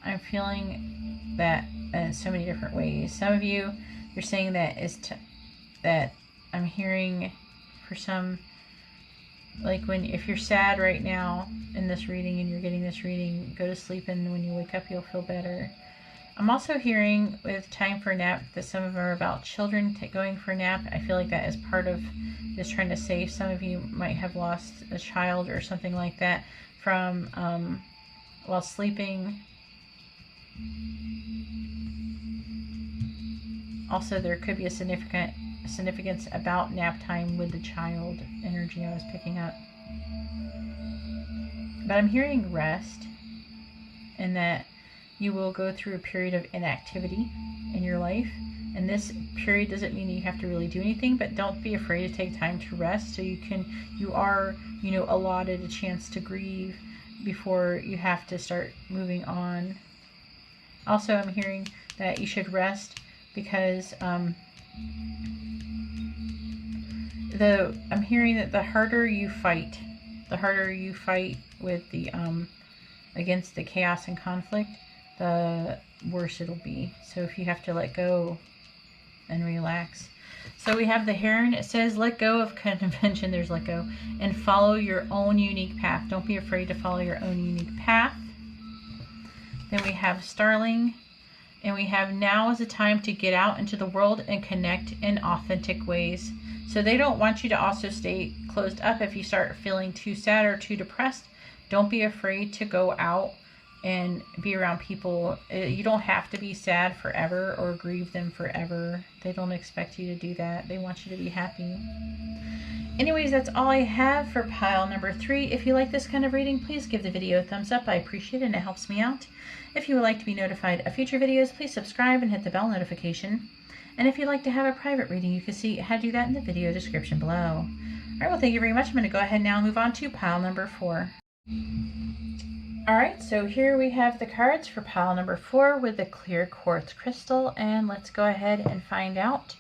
I'm feeling that in so many different ways. Some of you, you're saying that that I'm hearing for some, like if you're sad right now in this reading and you're getting this reading, go to sleep, and when you wake up you'll feel better. I'm also hearing with time for a nap that some of them are about children going for a nap. I feel like that is part of just trying to save. Some of you might have lost a child or something like that from while sleeping. Also, there could be a significance about nap time with the child energy I was picking up. But I'm hearing rest, and that you will go through a period of inactivity in your life. And this period doesn't mean that you have to really do anything, but don't be afraid to take time to rest, so you are allotted a chance to grieve before you have to start moving on. Also, I'm hearing that you should rest because I'm hearing that the harder you fight with the against the chaos and conflict, the worse it'll be. So if you have to let go and relax. So we have the heron. It says, let go of convention. There's let go. And follow your own unique path. Don't be afraid to follow your own unique path. Then we have starling. And we have, now is the time to get out into the world and connect in authentic ways. So they don't want you to also stay closed up if you start feeling too sad or too depressed. Don't be afraid to go out and be around people. You don't have to be sad forever or grieve them forever. They don't expect you to do that. They want you to be happy. Anyways, that's all I have for pile number 3. If you like this kind of reading, please give the video a thumbs up. I appreciate it and it helps me out. If you would like to be notified of future videos, please subscribe and hit the bell notification. And if you'd like to have a private reading, you can see how to do that in the video description below. Alright, well, thank you very much. I'm going to go ahead now and move on to pile number 4. Alright, so here we have the cards for pile number 4 with the clear quartz crystal, and let's go ahead and find out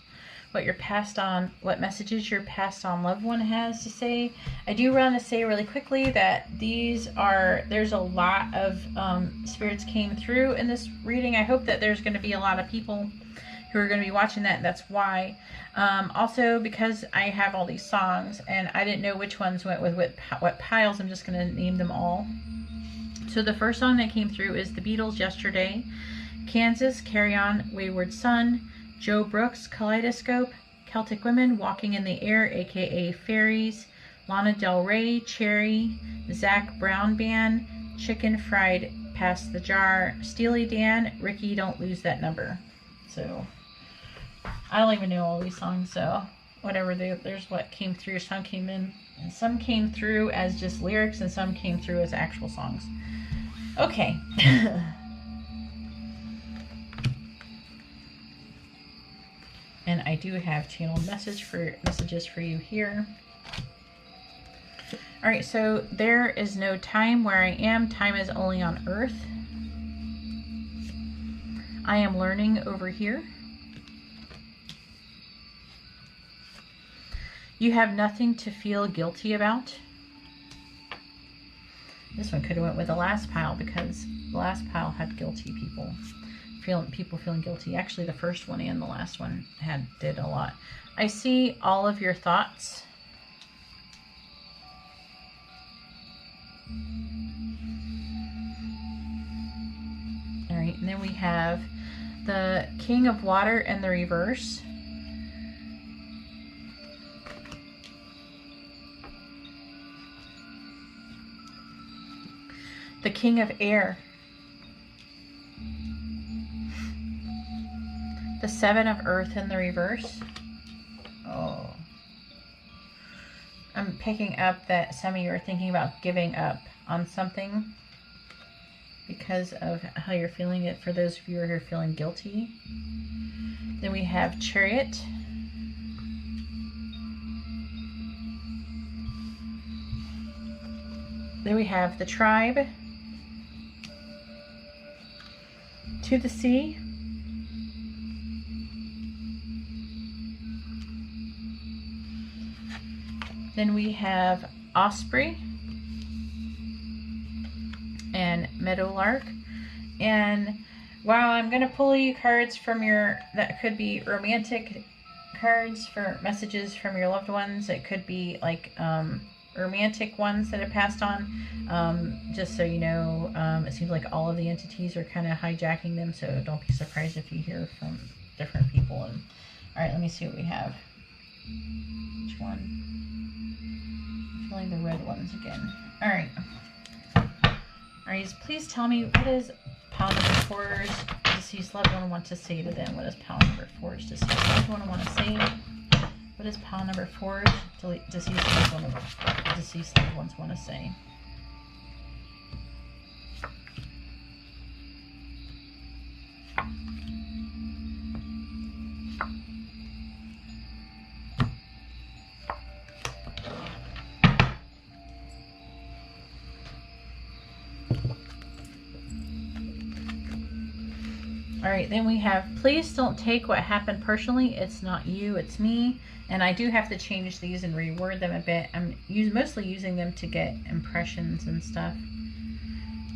what messages your passed on loved one has to say. I do want to say really quickly that there's a lot of spirits came through in this reading. I hope that there's going to be a lot of people who are going to be watching that. That's why. Also, because I have all these songs and I didn't know which ones went with what piles, I'm just going to name them all. So the first song that came through is The Beatles' Yesterday, Kansas, Carry On, Wayward Son, Joe Brooks, Kaleidoscope, Celtic Women, Walking in the Air, aka Fairies, Lana Del Rey, Cherry, Zach Brown Band, Chicken Fried Past the Jar, Steely Dan, Ricky Don't Lose That Number. So I don't even know all these songs, so whatever, there's what came through. Some came in, and some came through as just lyrics, and some came through as actual songs. Okay. So, 1, And I do have channeled messages for you here. All right, so there is no time where I am. Time is only on earth. I am learning over here. You have nothing to feel guilty about. This one could have went with the last pile because the last pile had guilty people. People feeling guilty. Actually, the first one and the last one did a lot. I see all of your thoughts. All right, and then we have the King of Water in the reverse. The King of Air. The Seven of Earth in the reverse. Oh. I'm picking up that some of you are thinking about giving up on something because of how you're feeling it, for those of you who are feeling guilty. Then we have Chariot. Then we have the Tribe. To the Sea. Then we have Osprey and Meadowlark. And while I'm going to pull you cards from that could be romantic cards for messages from your loved ones. It could be like romantic ones that have passed on. Just so you know, it seems like all of the entities are kind of hijacking them, so don't be surprised if you hear from different people. And all right, let me see what we have. Which one? Feeling the red ones again. All right. All right, please tell me, what is pile number 4's deceased loved one want to say to them? What is pile number 4's deceased loved one want to say? What is pile number 4's deceased loved ones want to say? All right, then we have, please don't take what happened personally. It's not you, it's me. And I do have to change these and reword them a bit. I'm mostly using them to get impressions and stuff.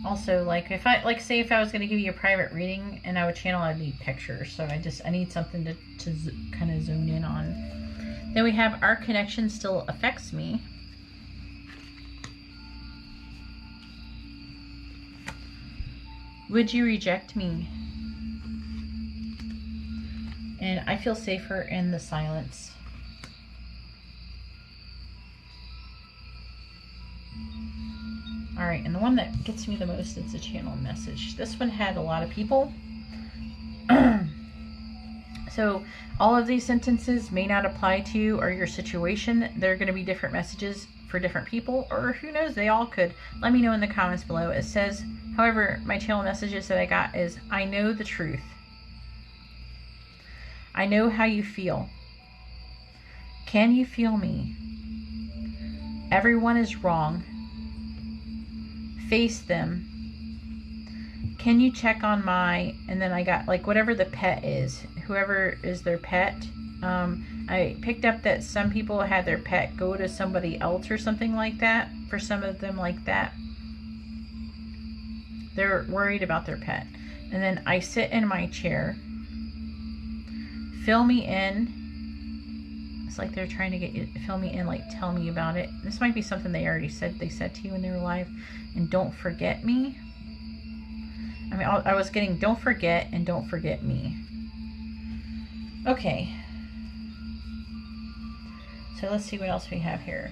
Also, like if I was going to give you a private reading and I would channel, I'd need pictures. So I need something to kind of zone in on. Then we have, our connection still affects me. Would you reject me? And I feel safer in the silence. All right, and the one that gets me the most is a channel message. This one had a lot of people. So all of these sentences may not apply to you or your situation. They're going to be different messages for different people, or who knows, they all could. Let me know in the comments below. It says, however, my channel messages that I got is, I know the truth. I know how you feel. Can you feel me? Everyone is wrong. Face them. Can you check on and then I got like whatever the pet is, whoever is their pet. I picked up that some people had their pet go to somebody else or something like that. For some of them like that. They're worried about their pet. And then I sit in my chair. Fill me in. It's like they're trying to get you to fill me in, like tell me about it. This might be something they already said. They said to you when they were live. And don't forget me. I mean, I was getting don't forget and don't forget me. Okay. So let's see what else we have here.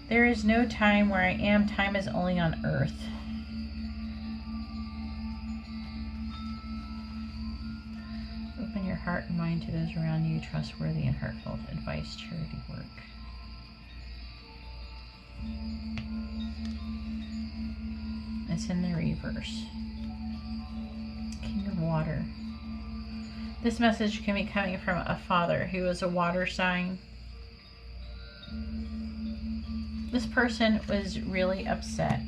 There is no time where I am. Time is only on earth. Open your heart and mind to those around you. Trustworthy and heartfelt advice. Charity work. It's in the reverse. King of Water. This message can be coming from a father who is a water sign. This person was really upset.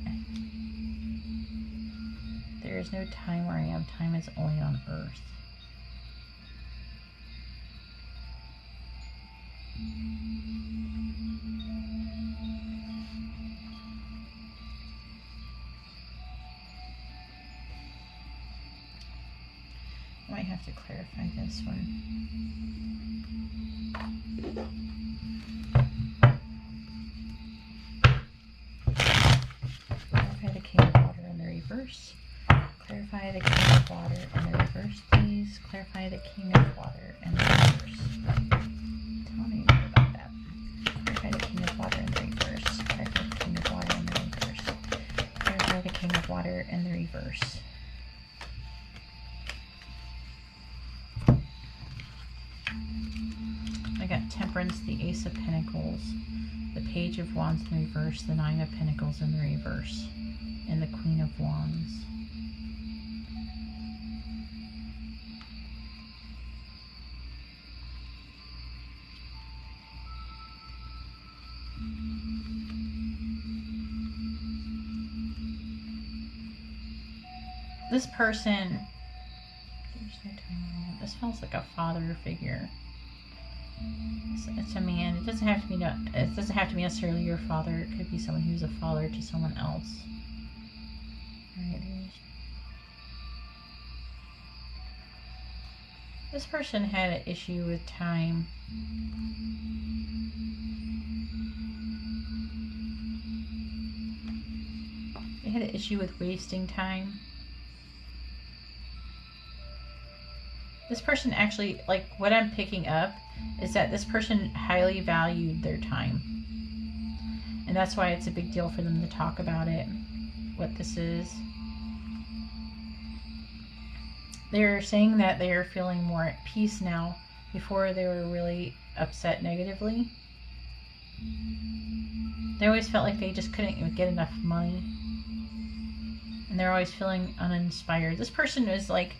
There is no time where I am. Time is only on earth. I might have to clarify this one. Clarify the King of Water in the reverse. Clarify the King of Water in the reverse, please. Clarify the King of Water in the reverse. Tell me more about that. Clarify the King of Water in the reverse. Clarify the King of Water in the reverse. Clarify the King of Water in the reverse. I got Temperance, the Ace of Pentacles, the Page of Wands in the reverse, the Nine of Pentacles in the reverse, and the Queen of Wands. This person, this feels like a father figure. It's a man. It doesn't have to be. It doesn't have to be necessarily your father. It could be someone who's a father to someone else. All right. This person had an issue with time. They had an issue with wasting time. This person actually, like, what I'm picking up is that this person highly valued their time. And that's why it's a big deal for them to talk about it, what this is. They're saying that they are feeling more at peace now. Before they were really upset negatively. They always felt like they just couldn't even get enough money. And they're always feeling uninspired. This person is like,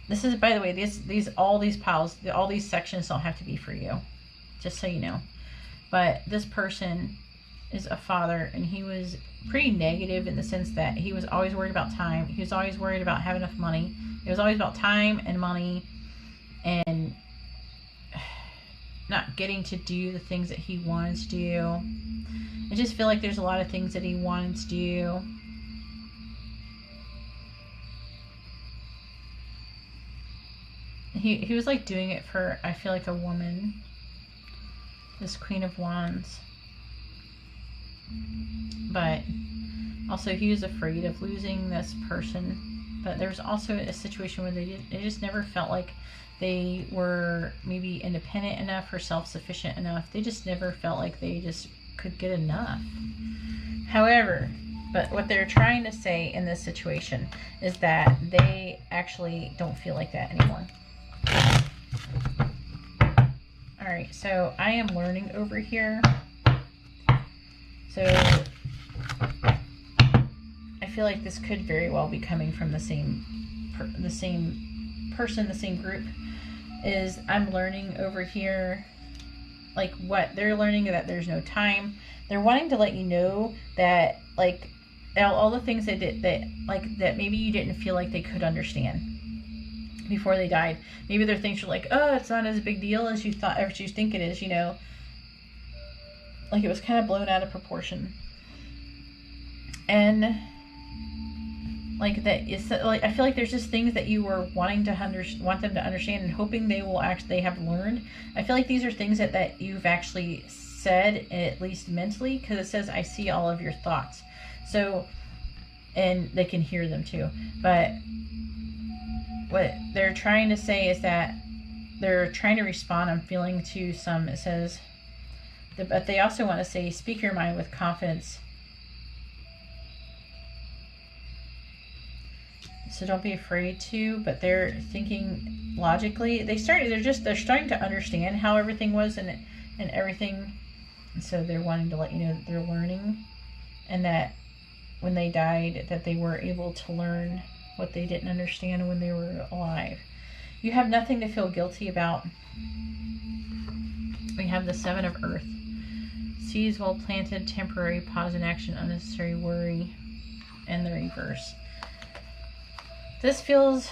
this is, by the way, all these piles, all these sections don't have to be for you, just so you know. But this person is a father, and he was pretty negative in the sense that he was always worried about time. He was always worried about having enough money. It was always about time and money, and not getting to do the things that he wanted to do. I just feel like there's a lot of things that he wanted to do. He was like doing it for, I feel like, a woman. This Queen of Wands. But also he was afraid of losing this person. But there was also a situation where they just never felt like they were maybe independent enough or self-sufficient enough. They just never felt like they just could get enough. However, but what they're trying to say in this situation is that they actually don't feel like that anymore. Alright, so I am learning over here. So I feel like this could very well be coming from the same person, the same group. Is I'm learning over here, like, what they're learning, that there's no time. They're wanting to let you know that, like, all the things they did, that maybe you didn't feel like they could understand before they died. Maybe their things were like, oh, it's not as big deal as you thought, or as you think it is, you know. Like, it was kind of blown out of proportion. And like that is, like, I feel like there's just things that you were wanting to want them to understand and hoping they will actually have learned. I feel like these are things that you've actually said, at least mentally, because it says, I see all of your thoughts. So, and they can hear them too. But what they're trying to say is that they're trying to respond, I'm feeling, to some, it says, but they also want to say, speak your mind with confidence. So don't be afraid to, but they're thinking logically. They're starting to understand how everything was and everything. And so they're wanting to let you know that they're learning, and that when they died, that they were able to learn what they didn't understand when they were alive. You have nothing to feel guilty about. We have the Seven of Earth. Seeds well planted, temporary pause in action, unnecessary worry, and the reverse. This feels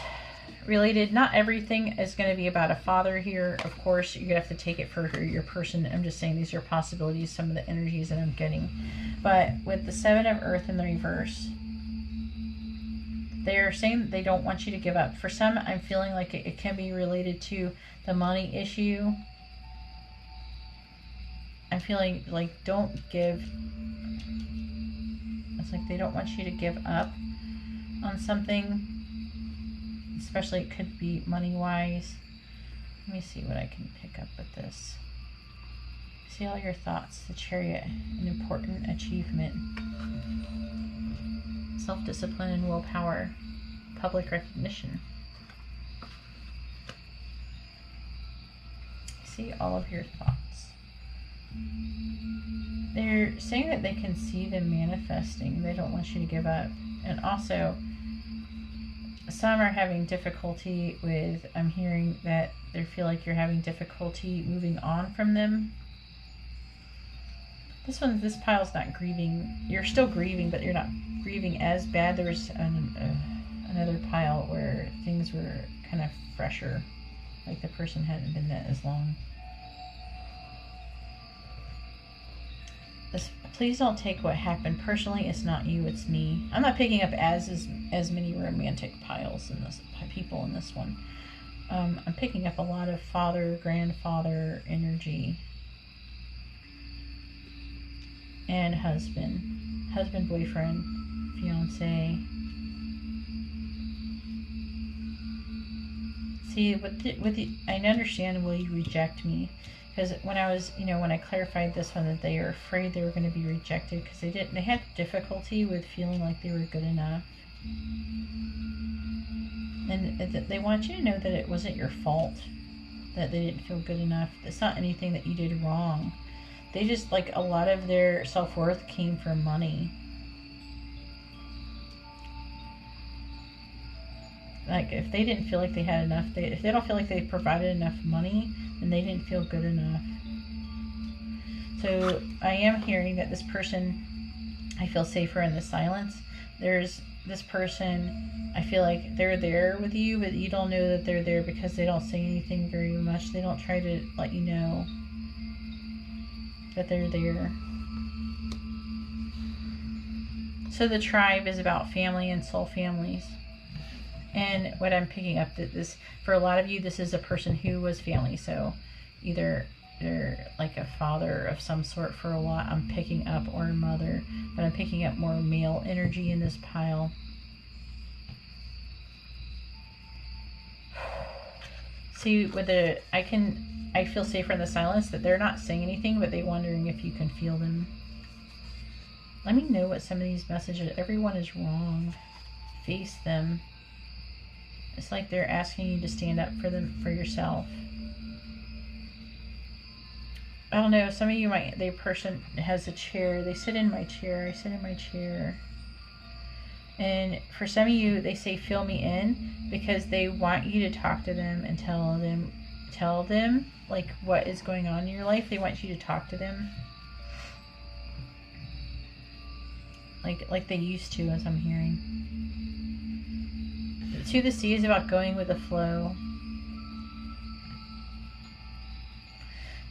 related. Not everything is going to be about a father here. Of course, you're going to have to take it for your person. I'm just saying these are possibilities, some of the energies that I'm getting. But with the Seven of Earth in the reverse, they're saying that they don't want you to give up. For some, I'm feeling like it can be related to the money issue. I'm feeling like don't give. It's like they don't want you to give up on something. Especially it could be money-wise. Let me see what I can pick up with this. See all your thoughts. The Chariot, an important achievement. Self-discipline and willpower. Public recognition. See all of your thoughts. They're saying that they can see them manifesting. They don't want you to give up. And also, some are having difficulty with, I'm hearing that they feel like you're having difficulty moving on from them. This pile's not grieving. You're still grieving, but you're not grieving as bad. There was another pile where things were kind of fresher, like the person hadn't been that as long. Please don't take what happened personally. It's not you, it's me. I'm not picking up as many romantic piles in this, people in this one. I'm picking up a lot of father, grandfather energy. And husband, boyfriend, fiance. See, I understand, will you reject me? Because when I was, when I clarified this one, that they are afraid they were going to be rejected because they had difficulty with feeling like they were good enough. And they want you to know that it wasn't your fault that they didn't feel good enough. It's not anything that you did wrong. They just, like, a lot of their self-worth came from money. Like, if they didn't feel like they had enough, if they don't feel like they provided enough money, then they didn't feel good enough. So I am hearing that this person, I feel safer in the silence. There's this person, I feel like they're there with you, but you don't know that they're there because they don't say anything very much. They don't try to let you know that they're there. So the tribe is about family and soul families. And what I'm picking up, that this, for a lot of you, this is a person who was family. So either they're like a father of some sort for a lot, I'm picking up, or a mother. But I'm picking up more male energy in this pile. See, with the, I feel safer in the silence, that they're not saying anything, but they're wondering if you can feel them. Let me know what some of these messages, everyone is wrong. Face them. It's like they're asking you to stand up for them, for yourself. I don't know, some of you might, the person has a chair, they sit in my chair, I sit in my chair. And for some of you, they say, fill me in, because they want you to talk to them and tell them like what is going on in your life. They want you to talk to them. Like they used to, as I'm hearing. To the Sea is about going with the flow.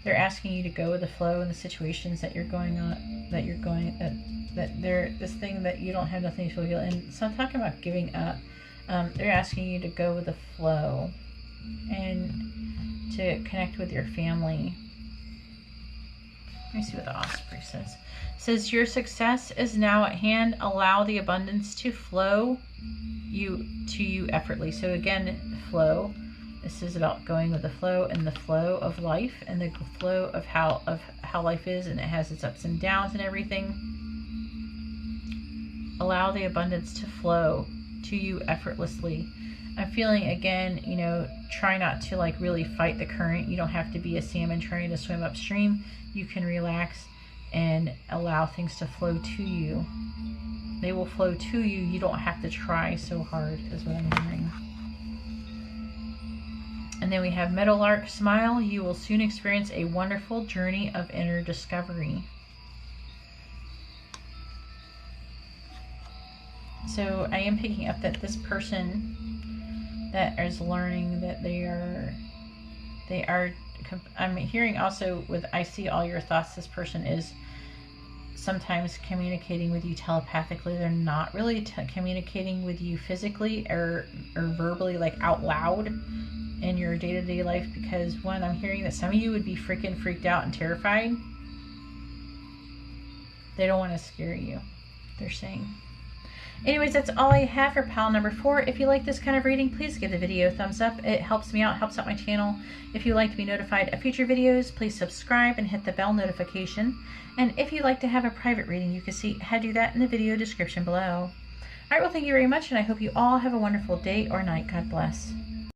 They're asking you to go with the flow in the situations that you're going on, that they're this thing that you don't have nothing to feel. And so I'm talking about giving up. They're asking you to go with the flow and to connect with your family. Let me see what the Osprey says. It says, your success is now at hand. Allow the abundance to flow to you effortlessly. So again, flow. This is about going with the flow and the flow of life and the flow of how life is, and it has its ups and downs and everything. Allow the abundance to flow to you effortlessly. I'm feeling, again, try not to like really fight the current. You don't have to be a salmon trying to swim upstream. You can relax and allow things to flow to you. They will flow to you. You don't have to try so hard, is what I'm hearing. And then we have Meadowlark, smile. You will soon experience a wonderful journey of inner discovery. So I am picking up that this person that is learning that they are, I'm hearing also with I see all your thoughts, this person is sometimes communicating with you telepathically. They're not really communicating with you physically or verbally, like out loud in your day-to-day life, because one, I'm hearing that some of you would be freaking freaked out and terrified. They don't want to scare you, they're saying. Anyways, that's all I have for pile number 4. If you like this kind of reading, please give the video a thumbs up. It helps me out, helps out my channel. If you'd like to be notified of future videos, please subscribe and hit the bell notification. And if you'd like to have a private reading, you can see how to do that in the video description below. Alright, well, thank you very much, and I hope you all have a wonderful day or night. God bless.